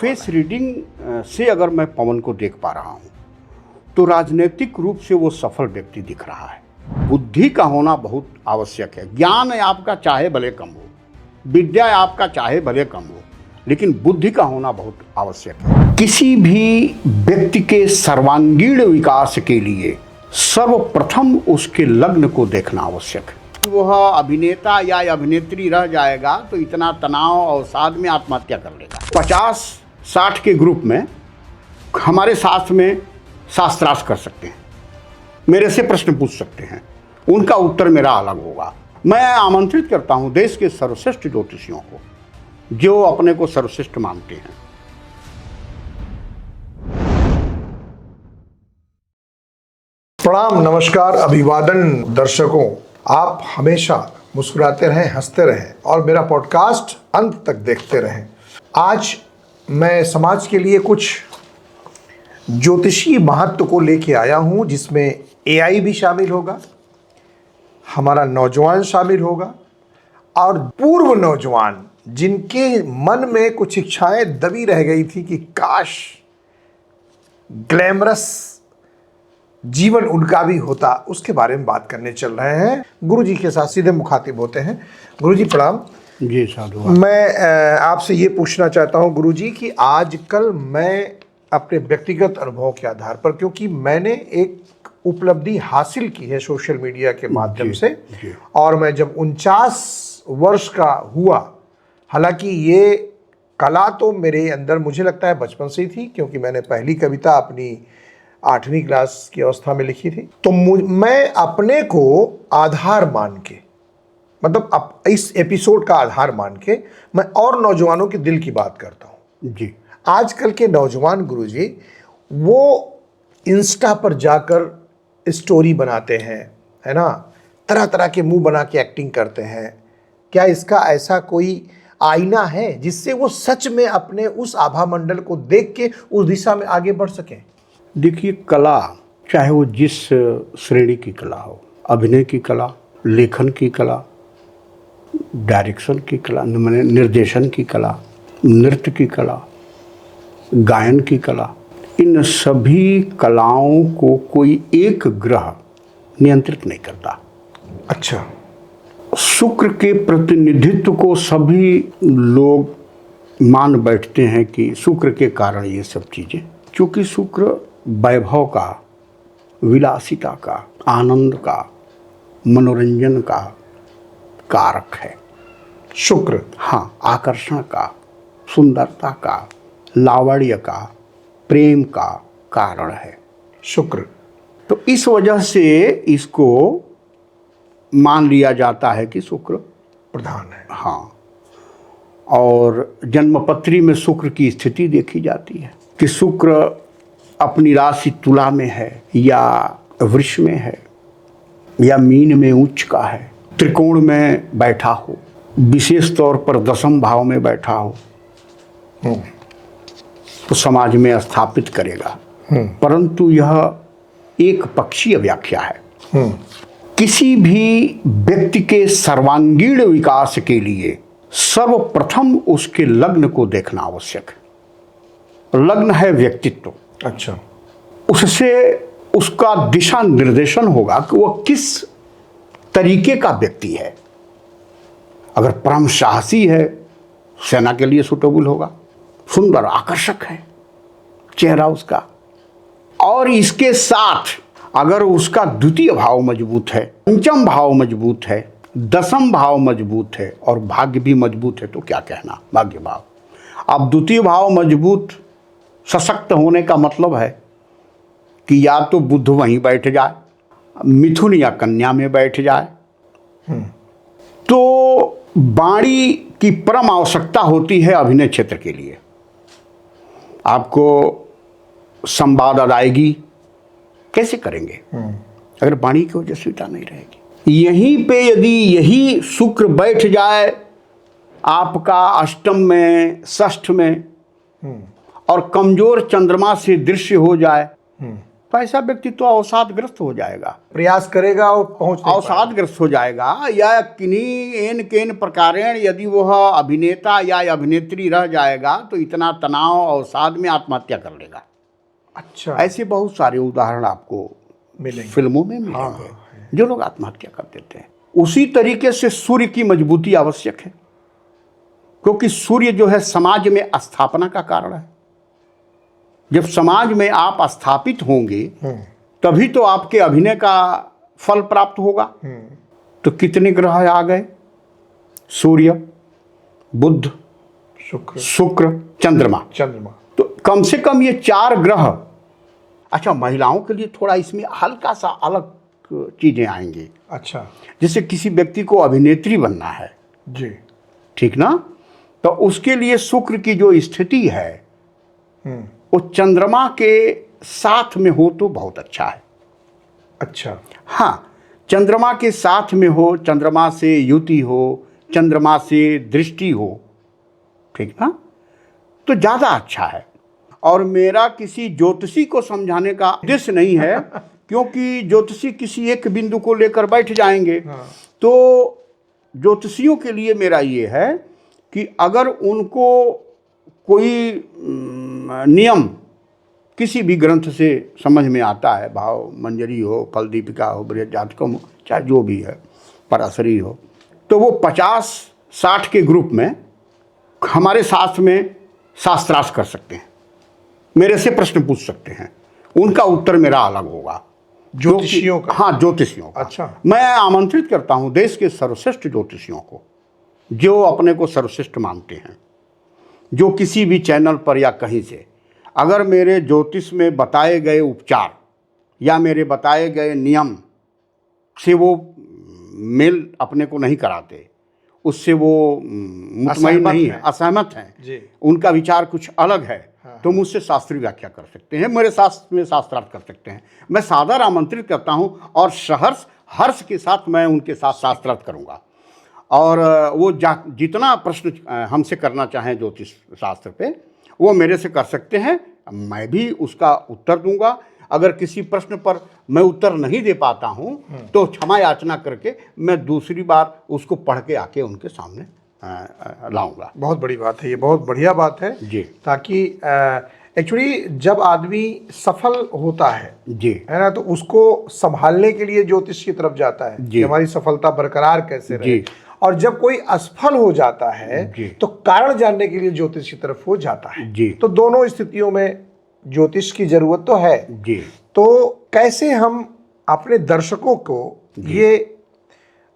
Face reading से अगर मैं पवन को देख पा रहा हूँ तो राजनीतिक रूप से वो सफल व्यक्ति दिख रहा है। बुद्धि का होना बहुत आवश्यक है। ज्ञान आपका चाहे भले कम हो, विद्या आपका चाहे भले कम हो, लेकिन बुद्धि का होना बहुत आवश्यक है। किसी भी व्यक्ति के सर्वांगीण विकास के लिए सर्वप्रथम उसके लग्न को देखना आवश्यक है। वह अभिनेता या अभिनेत्री रह जाएगा तो इतना तनाव और साथ में आत्महत्या कर लेगा। 50-60 के ग्रुप में हमारे शास्त्र में शास्त्रार्थ कर सकते हैं, मेरे से प्रश्न पूछ सकते हैं, उनका उत्तर मेरा अलग होगा। मैं आमंत्रित करता हूं देश के सर्वश्रेष्ठ ज्योतिषियों को जो अपने को सर्वश्रेष्ठ मानते हैं। प्रणाम, नमस्कार, अभिवादन दर्शकों। आप हमेशा मुस्कुराते रहें, हंसते रहें और मेरा पॉडकास्ट अंत तक देखते रहें। आज मैं समाज के लिए कुछ ज्योतिषीय महत्व को लेके आया हूं, जिसमें एआई भी शामिल होगा, हमारा नौजवान शामिल होगा और पूर्व नौजवान जिनके मन में कुछ इच्छाएं दबी रह गई थी कि काश ग्लैमरस जीवन उनका भी होता, उसके बारे में बात करने चल रहे हैं। गुरुजी के साथ सीधे मुखातिब होते हैं। गुरुजी प्रणाम। जी साधु। मैं आपसे ये पूछना चाहता हूँ गुरुजी कि आजकल मैं अपने व्यक्तिगत अनुभव के आधार पर, क्योंकि मैंने एक उपलब्धि हासिल की है सोशल मीडिया के माध्यम से, और मैं जब 49 वर्ष का हुआ, हालांकि ये कला तो मेरे अंदर मुझे लगता है बचपन से ही थी, क्योंकि मैंने पहली कविता अपनी 8वीं क्लास की अवस्था में लिखी थी। तो मैं अपने को आधार मान के, मतलब अब इस एपिसोड का आधार मान के मैं और नौजवानों के दिल की बात करता हूँ। जी, आजकल के नौजवान गुरुजी वो इंस्टा पर जाकर स्टोरी बनाते हैं, है ना, तरह तरह के मुंह बना के एक्टिंग करते हैं। क्या इसका ऐसा कोई आईना है जिससे वो सच में अपने उस आभा मंडल को देख के उस दिशा में आगे बढ़ सकें? देखिए, कला चाहे वो जिस श्रेणी की कला हो, अभिनय की कला, लेखन की कला, डायरेक्शन की कला, माने निर्देशन की कला, नृत्य की कला, गायन की कला, इन सभी कलाओं को कोई एक ग्रह नियंत्रित नहीं करता। अच्छा। शुक्र के प्रतिनिधित्व को सभी लोग मान बैठते हैं कि शुक्र के कारण ये सब चीज़ें, क्योंकि शुक्र वैभव का, विलासिता का, आनंद का, मनोरंजन का कारक है। शुक्र, हाँ, आकर्षण का, सुंदरता का, लावण्य का, प्रेम का कारण है शुक्र। तो इस वजह से इसको मान लिया जाता है कि शुक्र प्रधान है। हाँ, और जन्मपत्री में शुक्र की स्थिति देखी जाती है कि शुक्र अपनी राशि तुला में है या वृष में है या मीन में उच्च का है, त्रिकोण में बैठा हो, विशेष तौर पर 10वें भाव में बैठा हो, तो समाज में स्थापित करेगा। परंतु यह एक पक्षीय व्याख्या है। किसी भी व्यक्ति के सर्वांगीण विकास के लिए सर्वप्रथम उसके लग्न को देखना आवश्यक है। लग्न है व्यक्तित्व। अच्छा। उससे उसका दिशा निर्देशन होगा कि वह किस तरीके का व्यक्ति है। अगर परम साहसी है, सेना के लिए सूटेबल होगा, सुंदर आकर्षक है चेहरा उसका, और इसके साथ अगर उसका द्वितीय भाव मजबूत है, पंचम भाव मजबूत है, 10वां भाव मजबूत है और भाग्य भी मजबूत है, तो क्या कहना, भाग्य भाव। अब द्वितीय भाव मजबूत सशक्त होने का मतलब है कि या तो बुध वहीं बैठ जाए, मिथुन या कन्या में बैठ जाए, तो वाणी की परम आवश्यकता होती है अभिनय क्षेत्र के लिए। आपको संवाद अदायगी कैसे करेंगे अगर वाणी की ओजस्विता नहीं रहेगी। यहीं पे यदि यही शुक्र बैठ जाए आपका अष्टम में, षष्ठ में, और कमजोर चंद्रमा से दृश्य हो जाए, तो ऐसा व्यक्ति तो अवसादग्रस्त हो जाएगा, प्रयास करेगा और पहुंच नहीं पाएगा। अवसादग्रस्त हो जाएगा, या किन्हीं एन केन प्रकारेण यदि वह अभिनेता या अभिनेत्री रह जाएगा तो इतना तनाव अवसाद में आत्महत्या कर लेगा। अच्छा, ऐसे बहुत सारे उदाहरण आपको मिलेंगे फिल्मों में मिलेंगे जो लोग आत्महत्या कर देते हैं। उसी तरीके से सूर्य की मजबूती आवश्यक है, क्योंकि सूर्य जो है समाज में स्थापना का कारण है। जब समाज में आप स्थापित होंगे तभी तो आपके अभिनय का फल प्राप्त होगा। तो कितने ग्रह आ गए? सूर्य, बुध, शुक्र, चंद्रमा। तो कम से कम ये 4 ग्रह। अच्छा, महिलाओं के लिए थोड़ा इसमें हल्का सा अलग चीजें आएंगी। अच्छा, जैसे किसी व्यक्ति को अभिनेत्री बनना है जी, ठीक ना, तो उसके लिए शुक्र की जो स्थिति है वो चंद्रमा के साथ में हो तो बहुत अच्छा है। अच्छा, हाँ, चंद्रमा के साथ में हो, चंद्रमा से युति हो, चंद्रमा से दृष्टि हो, ठीक ना, तो ज़्यादा अच्छा है। और मेरा किसी ज्योतिषी को समझाने का उद्देश्य नहीं है क्योंकि ज्योतिषी किसी एक बिंदु को लेकर बैठ जाएंगे। तो ज्योतिषियों के लिए मेरा ये है कि अगर उनको कोई नियम किसी भी ग्रंथ से समझ में आता है, भाव मंजरी हो, फल दीपिका हो, बृहज्जातकम हो, चाहे जो भी है, पराशरी हो, तो वो 50-60 के ग्रुप में हमारे शास्त्र में शास्त्रार्थ कर सकते हैं, मेरे से प्रश्न पूछ सकते हैं, उनका उत्तर मेरा अलग होगा। ज्योतिषियों का? हाँ, ज्योतिषियों का। अच्छा, मैं आमंत्रित करता हूँ देश के सर्वश्रेष्ठ ज्योतिषियों को, जो अपने को सर्वश्रेष्ठ मानते हैं, जो किसी भी चैनल पर या कहीं से अगर मेरे ज्योतिष में बताए गए उपचार या मेरे बताए गए नियम से वो मेल अपने को नहीं कराते, उससे वो मुतमईन नहीं है, असहमत हैं, उनका विचार कुछ अलग है, तो मुझसे शास्त्रीय व्याख्या कर सकते हैं, मेरे शास्त्र में शास्त्रार्थ कर सकते हैं। मैं सादर आमंत्रित करता हूँ और सहर्ष हर्ष के साथ मैं उनके साथ शास्त्रार्थ करूँगा। और वो जितना प्रश्न हमसे करना चाहें ज्योतिष शास्त्र पे वो मेरे से कर सकते हैं, मैं भी उसका उत्तर दूंगा। अगर किसी प्रश्न पर मैं उत्तर नहीं दे पाता हूं तो क्षमा याचना करके मैं दूसरी बार उसको पढ़ के आके उनके सामने लाऊंगा। बहुत बड़ी बात है, ये बहुत बढ़िया बात है जी। ताकि एक्चुअली जब आदमी सफल होता है जी, है ना, तो उसको संभालने के लिए ज्योतिष की तरफ जाता है कि हमारी सफलता बरकरार कैसे रहे। और जब कोई असफल हो जाता है तो कारण जानने के लिए ज्योतिष की तरफ वो जाता है। तो दोनों स्थितियों में ज्योतिष की जरूरत तो है जी। तो कैसे हम अपने दर्शकों को ये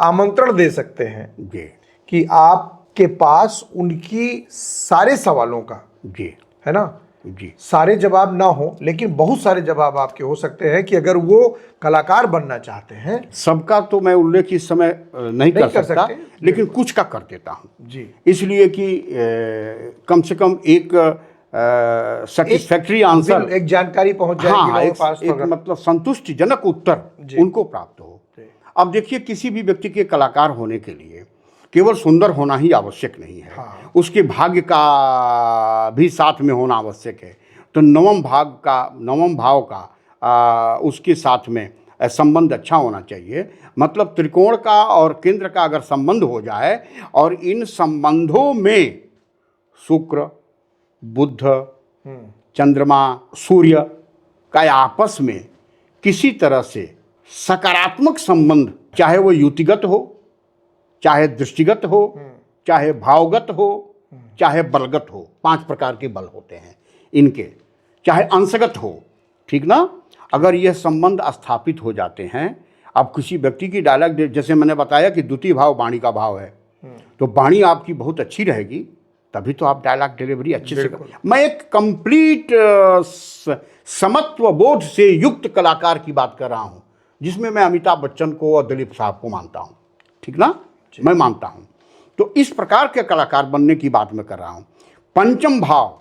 आमंत्रण दे सकते हैं जी कि आपके पास उनकी सारे सवालों का जी, है ना जी, सारे जवाब ना हो लेकिन बहुत सारे जवाब आपके हो सकते हैं कि अगर वो कलाकार बनना चाहते हैं। सबका तो मैं उल्लेख इस समय नहीं कर सकता, लेकिन कुछ का कर देता हूँ जी, इसलिए कि कम से कम एक सेटिस्फैक्ट्री आंसर, एक जानकारी पहुंच जाएगी लोगों के पास, एक मतलब संतुष्टिजनक उत्तर उनको प्राप्त हो। अब देखिए, किसी भी व्यक्ति के कलाकार होने के लिए केवल सुंदर होना ही आवश्यक नहीं है, उसके भाग्य का भी साथ में होना आवश्यक है। तो नवम भाव का उसके साथ में संबंध अच्छा होना चाहिए। मतलब त्रिकोण का और केंद्र का अगर संबंध हो जाए और इन संबंधों में शुक्र, बुध, चंद्रमा, सूर्य का आपस में किसी तरह से सकारात्मक संबंध, चाहे वो युतिगत हो, चाहे दृष्टिगत हो, चाहे भावगत हो, चाहे बलगत हो, 5 प्रकार के बल होते हैं इनके, चाहे अंशगत हो, ठीक ना। अगर यह संबंध स्थापित हो जाते हैं, अब किसी व्यक्ति की डायलॉग, जैसे मैंने बताया कि द्वितीय भाव वाणी का भाव है, तो वाणी आपकी बहुत अच्छी रहेगी, तभी तो आप डायलॉग डिलीवरी अच्छे से मैं एक कंप्लीट समत्व बोध से युक्त कलाकार की बात कर रहा हूँ, जिसमें मैं अमिताभ बच्चन को और दिलीप साहब को मानता हूँ, ठीक ना, मैं मानता हूँ। तो इस प्रकार के कलाकार बनने की बात मैं कर रहा हूँ। पंचम भाव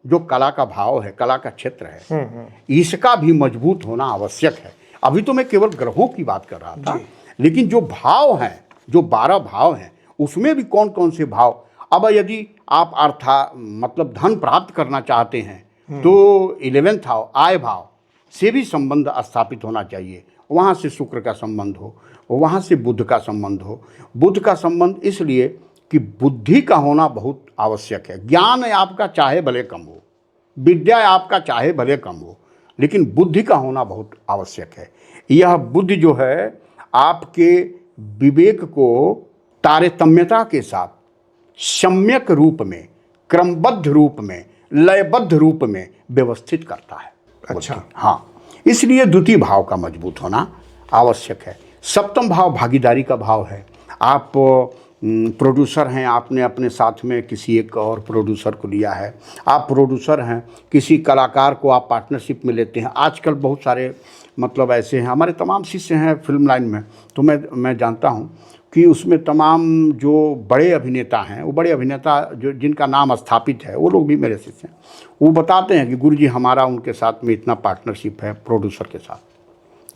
जो कला का भाव है, कला का क्षेत्र है, इसका भी मजबूत होना आवश्यक है। अभी तो मैं केवल ग्रहों की बात कर रहा था, लेकिन जो भाव हैं, जो 12 भाव हैं, उसमें भी कौन कौन से भाव। अब यदि आप मतलब धन प्राप्त करना चाहते हैं तो 11वां भाव, आय भाव, से भी संबंध स्थापित होना चाहिए। वहाँ से शुक्र का संबंध हो, वहाँ से बुध का संबंध हो। बुध का संबंध इसलिए कि बुद्धि का होना बहुत आवश्यक है। ज्ञान आपका चाहे भले कम हो, विद्या आपका चाहे भले कम हो, लेकिन बुद्धि का होना बहुत आवश्यक है। यह बुद्धि जो है आपके विवेक को तारतम्यता के साथ सम्यक रूप में, क्रमबद्ध रूप में, लयबद्ध रूप में व्यवस्थित करता है। अच्छा। हाँ, इसलिए द्वितीय भाव का मजबूत होना आवश्यक है। सप्तम भाव भागीदारी का भाव है। आप प्रोड्यूसर हैं, आपने अपने साथ में किसी एक और प्रोड्यूसर को लिया है। आप प्रोड्यूसर हैं, किसी कलाकार को आप पार्टनरशिप में लेते हैं। आजकल बहुत सारे मतलब ऐसे हैं, हमारे तमाम शिष्य हैं फिल्म लाइन में, तो मैं जानता हूँ कि उसमें तमाम जो बड़े अभिनेता हैं, वो बड़े अभिनेता जो जिनका नाम स्थापित है, वो लोग भी मेरे शिष्य हैं। वो बताते हैं कि गुरुजी हमारा उनके साथ में इतना पार्टनरशिप है, प्रोड्यूसर के साथ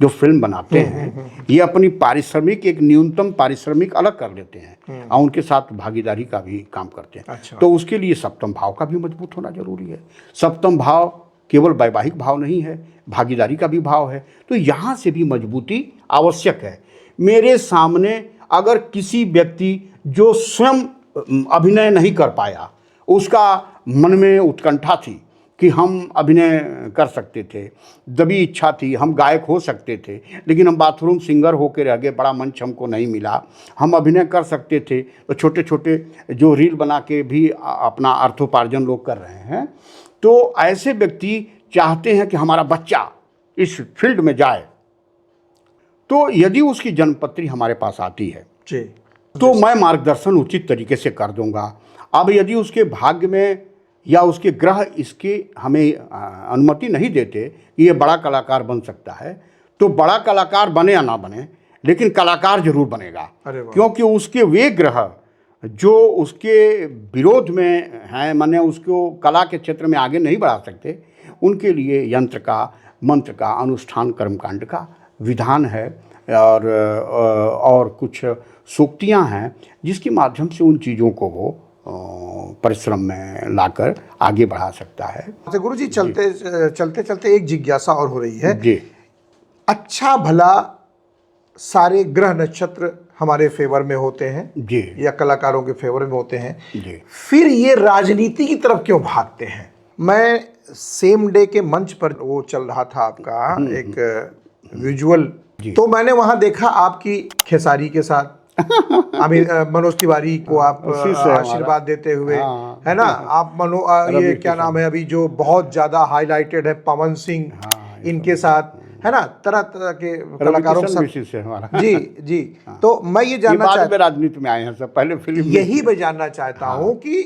जो फिल्म बनाते हैं, ये अपनी पारिश्रमिक एक न्यूनतम पारिश्रमिक अलग कर लेते हैं और उनके साथ भागीदारी का भी काम करते हैं। अच्छा। तो उसके लिए सप्तम भाव का भी मजबूत होना जरूरी है। सप्तम भाव केवल वैवाहिक भाव नहीं है, भागीदारी का भी भाव है। तो यहाँ से भी मजबूती आवश्यक है। मेरे सामने अगर किसी व्यक्ति जो स्वयं अभिनय नहीं कर पाया, उसका मन में उत्कंठा थी कि हम अभिनय कर सकते थे, दबी इच्छा थी, हम गायक हो सकते थे, लेकिन हम बाथरूम सिंगर होकर रह गए, बड़ा मंच हमको नहीं मिला। हम अभिनय कर सकते थे, तो छोटे छोटे जो रील बना के भी अपना अर्थोपार्जन लोग कर रहे हैं। तो ऐसे व्यक्ति चाहते हैं कि हमारा बच्चा इस फील्ड में जाए। तो यदि उसकी जन्मपत्री हमारे पास आती है जी, तो मैं मार्गदर्शन उचित तरीके से कर दूंगा। अब यदि उसके भाग्य में या उसके ग्रह इसके हमें अनुमति नहीं देते कि ये बड़ा कलाकार बन सकता है, तो बड़ा कलाकार बने या ना बने, लेकिन कलाकार जरूर बनेगा। क्योंकि उसके वे ग्रह जो उसके विरोध में हैं, माने उसको कला के क्षेत्र में आगे नहीं बढ़ा सकते, उनके लिए यंत्र का, मंत्र का, अनुष्ठान कर्मकांड का विधान है और कुछ सूक्तियाँ हैं जिसके माध्यम से उन चीज़ों को वो परिश्रम में लाकर आगे बढ़ा सकता है। तो गुरुजी चलते चलते एक जिज्ञासा और हो रही है जी। अच्छा भला सारे ग्रह नक्षत्र हमारे फेवर में होते हैं जी, या कलाकारों के फेवर में होते हैं जी, फिर ये राजनीति की तरफ क्यों भागते हैं? मैं सेम डे के मंच पर वो चल रहा था आपका एक विजुअल, तो मैंने वहां देखा आपकी खेसारी के साथ मनोज तिवारी को आप आशीर्वाद देते हुए, है ना? आप ये क्या नाम है अभी जो बहुत ज्यादा हाईलाइटेड है, पवन सिंह, इनके साथ, है ना, तरह तरह के कलाकारों के साथ। जी जी। तो मैं ये जानना चाहता, राजनीति में आए हैं सब, पहले फिल्म, यही मैं जानना चाहता हूँ कि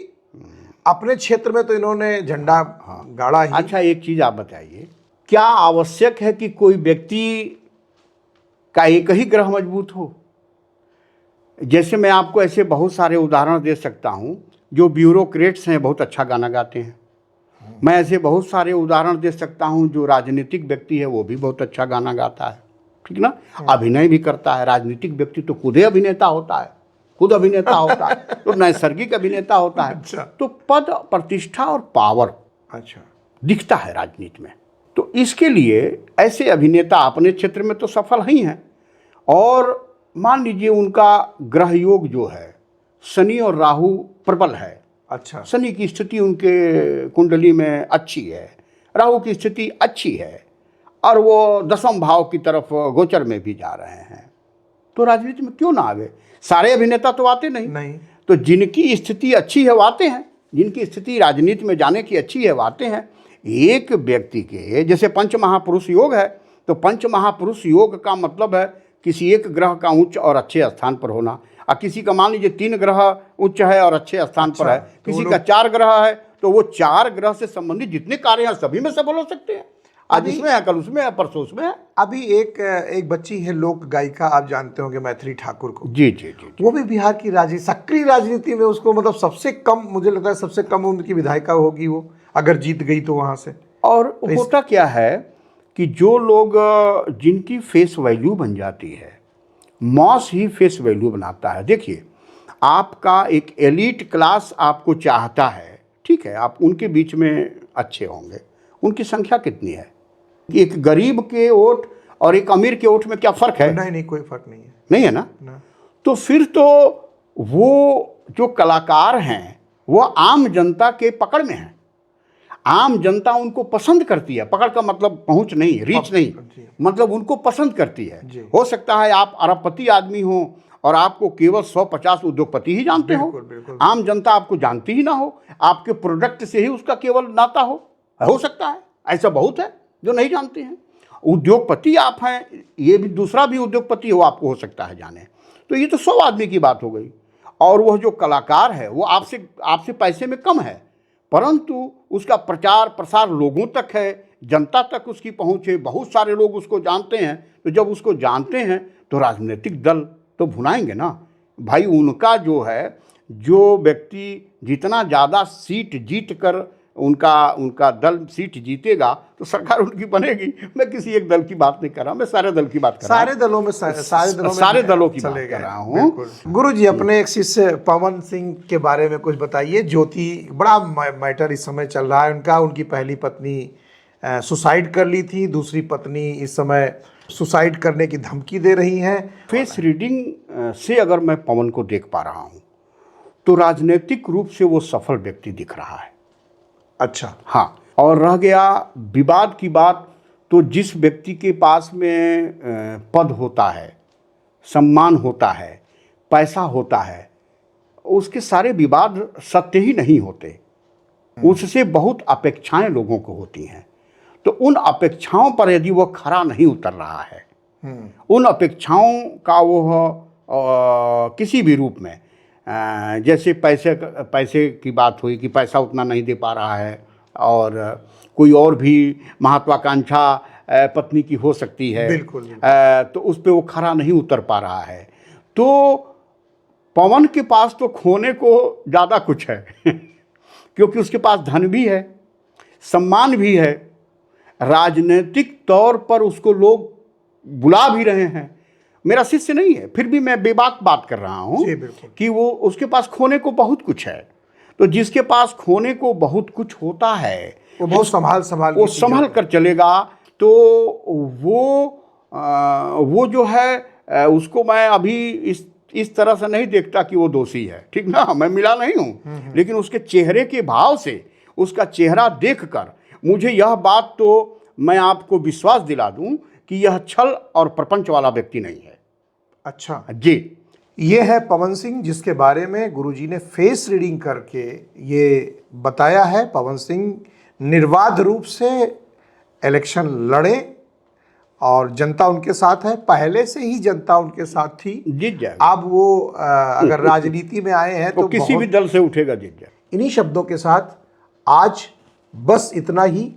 अपने क्षेत्र में तो इन्होंने झंडा गाड़ा ही। अच्छा, एक चीज आप बताइए, क्या आवश्यक है कि कोई व्यक्ति का एक ही ग्रह मजबूत हो? जैसे मैं आपको ऐसे बहुत सारे उदाहरण दे सकता हूं, जो ब्यूरोक्रेट्स हैं बहुत अच्छा गाना गाते हैं। मैं ऐसे बहुत सारे उदाहरण दे सकता हूं, जो राजनीतिक व्यक्ति है वो भी बहुत अच्छा गाना गाता है, ठीक ना, अभिनय भी करता है। राजनीतिक व्यक्ति तो खुद ही अभिनेता होता है, खुद अभिनेता होता है, तो नैसर्गिक अभिनेता होता है। अच्छा। तो पद, प्रतिष्ठा और पावर अच्छा दिखता है राजनीति में। तो इसके लिए ऐसे अभिनेता अपने क्षेत्र में तो सफल ही हैं। और मान लीजिए उनका ग्रह योग जो है, शनि और राहु प्रबल है। अच्छा। शनि की स्थिति उनके कुंडली में अच्छी है, राहु की स्थिति अच्छी है, और वो दसम भाव की तरफ गोचर में भी जा रहे हैं, तो राजनीति में क्यों ना आवे? सारे अभिनेता तो आते नहीं। तो जिनकी स्थिति अच्छी है वो आते हैं, जिनकी स्थिति राजनीति में जाने की अच्छी है वो आते हैं। एक व्यक्ति के जैसे पंच महापुरुष योग है, तो पंच महापुरुष योग का मतलब है किसी एक ग्रह का उच्च और अच्छे स्थान पर होना। और किसी का मान लीजिए 3 ग्रह उच्च है और अच्छे स्थान पर है, किसी का 4 ग्रह है, तो वो 4 ग्रह से संबंधित जितने कार्य हैं सभी में सफल हो सकते हैं। आज इसमें है, कल उसमें है, परसों उसमें है। अभी एक बच्ची है लोक गायिका, आप जानते होंगे, मैथिली ठाकुर को। जी जी जी। वो भी बिहार की सक्रिय राजनीति में, उसको मतलब सबसे कम, मुझे लगता है सबसे कम उम्र की विधायिका होगी वो, अगर जीत गई तो वहां से। और होता क्या है कि जो लोग जिनकी फेस वैल्यू बन जाती है, मॉस ही फेस वैल्यू बनाता है। देखिए, आपका एक एलीट क्लास आपको चाहता है, ठीक है, आप उनके बीच में अच्छे होंगे। उनकी संख्या कितनी है? एक गरीब के वोट और एक अमीर के वोट में क्या फर्क है? नहीं, कोई फर्क नहीं है। नहीं है ना? ना। तो फिर तो वो जो कलाकार हैं वो आम जनता के पकड़ में हैं। आम जनता उनको पसंद करती है। पकड़ का मतलब पहुंच नहीं, रीच नहीं, मतलब उनको पसंद करती है। हो सकता है आप अरबपति आदमी हो और आपको केवल 100-50 उद्योगपति ही जानते हो, आम जनता आपको जानती ही ना हो, आपके प्रोडक्ट से ही उसका केवल नाता हो सकता है। ऐसा बहुत है जो नहीं जानते हैं। उद्योगपति आप हैं, ये भी दूसरा भी उद्योगपति हो आपको हो सकता है जाने। तो ये तो 100 आदमी की बात हो गई। और वह जो कलाकार है वो आपसे पैसे में कम है, परंतु उसका प्रचार प्रसार लोगों तक है, जनता तक उसकी पहुँच है, बहुत सारे लोग उसको जानते हैं। तो जब उसको जानते हैं तो राजनीतिक दल तो भुनाएंगे ना भाई। उनका जो है, जो व्यक्ति जितना ज़्यादा सीट जीत कर उनका दल सीट जीतेगा तो सरकार उनकी बनेगी। मैं किसी एक दल की बात नहीं कर रहा, मैं सारे दल की बात कर रहा हूँ। सारे दलों की बात कर रहा हूँ। गुरु जी, अपने एक शिष्य पवन सिंह के बारे में कुछ बताइए। ज्योति, बड़ा मैटर इस समय चल रहा है उनका। उनकी पहली पत्नी सुसाइड कर ली थी, दूसरी पत्नी इस समय सुसाइड करने की धमकी दे रही हैं। फेस रीडिंग से अगर मैं पवन को देख पा रहा हूँ तो राजनीतिक रूप से वो सफल व्यक्ति दिख रहा है। अच्छा, हाँ। और रह गया विवाद की बात, तो जिस व्यक्ति के पास में पद होता है, सम्मान होता है, पैसा होता है, उसके सारे विवाद सत्य ही नहीं होते। उससे बहुत अपेक्षाएं लोगों को होती हैं। तो उन अपेक्षाओं पर यदि वह खरा नहीं उतर रहा है, उन अपेक्षाओं का वह किसी भी रूप में, जैसे पैसे की बात हुई कि पैसा उतना नहीं दे पा रहा है, और कोई और भी महत्वाकांक्षा पत्नी की हो सकती है, बिल्कुल। तो उस पर वो खरा नहीं उतर पा रहा है। तो पवन के पास तो खोने को ज़्यादा कुछ है क्योंकि उसके पास धन भी है, सम्मान भी है, राजनीतिक तौर पर उसको लोग बुला भी रहे हैं। मेरा शिष्य नहीं है, फिर भी मैं बेबाक बात कर रहा हूँ कि वो उसके पास खोने को बहुत कुछ है। तो जिसके पास खोने को बहुत कुछ होता है वो बहुत संभाल कर चलेगा। तो वो जो है उसको मैं अभी इस तरह से नहीं देखता कि वो दोषी है, ठीक ना। मैं मिला नहीं हूँ, लेकिन उसके चेहरे के भाव से, उसका चेहरा देखकर मुझे यह बात तो मैं आपको विश्वास दिला दूं कि यह छल और प्रपंच वाला व्यक्ति नहीं है। अच्छा जी, ये है पवन सिंह, जिसके बारे में गुरुजी ने फेस रीडिंग करके ये बताया है। पवन सिंह निर्बाध रूप से इलेक्शन लड़े और जनता उनके साथ है। पहले से ही जनता उनके साथ थी, जीत जाएगा। अब वो अगर राजनीति में आए हैं तो किसी भी दल से उठेगा, जीत जाएगा। इन्हीं शब्दों के साथ आज बस इतना ही।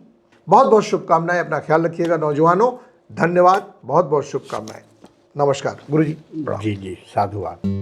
बहुत बहुत शुभकामनाएं। अपना ख्याल रखिएगा नौजवानों। धन्यवाद, बहुत बहुत शुभकामनाएं। नमस्कार गुरुजी। जी, साधुवाद।